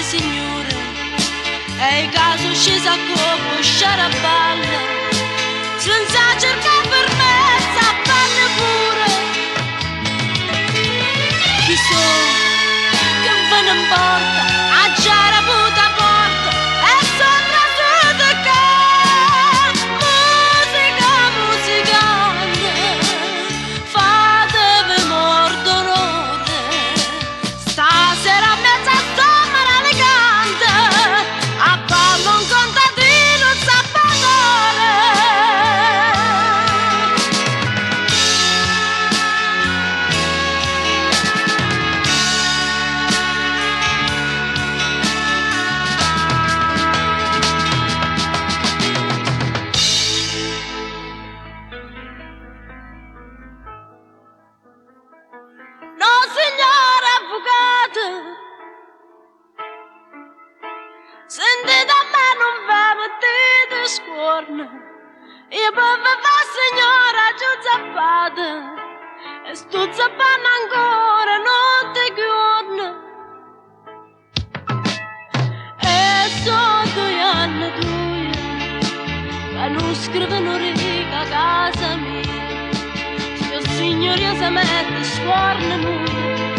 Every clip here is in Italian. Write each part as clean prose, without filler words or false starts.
signore, e il caso scesa come uscire a balla, senza cercare permessa a farne pure. Chi so che ve ne importa, a già la puta porta, e sopra tutto che musica, musicante, fatevi mordonore, stasera a mezza stomaca elegante, a ballo un contadino zappatore. No, signore avvocato, sentite a me, non ve mettete scorno. Io per vi fa signora giù zappate, e sto zappando ancora notte e giorno. E sono 2 anni che non scrivono riga a casa mia. Signoria se mette scorno nulla,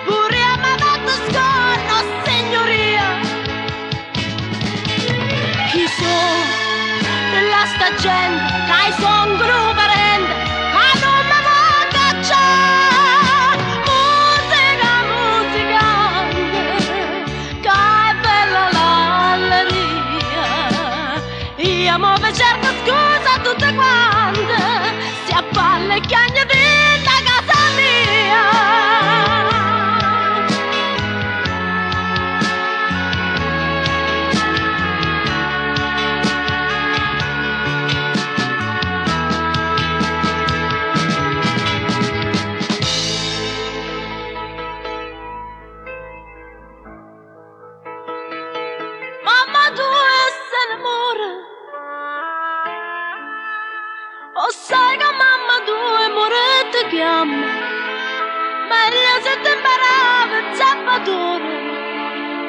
pure a me mette scorno, signoria. Chi so, della sta gente, dai son gru parente, ma non mi va cacciare. Musica, musicante, che è bella l'alleria. Io mo vi cerco scusa a tutte quante, si appalla e chiagna di da casa mia. Mamma tu se ne muore, o sai che mamma tu è morta chiama, meglio se ti imparava zappatore,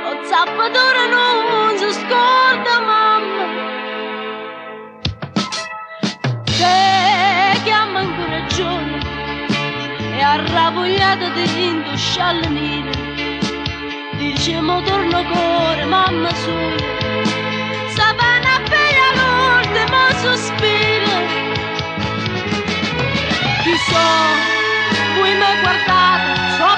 o zappatore non si scorda mamma. Te chiama ancora giorno e arrabbiata di indosciare nere, dice mo torno cuore mamma sua, sapana figlia l'ultimo sospiro. Chi so, voi mi guardate, so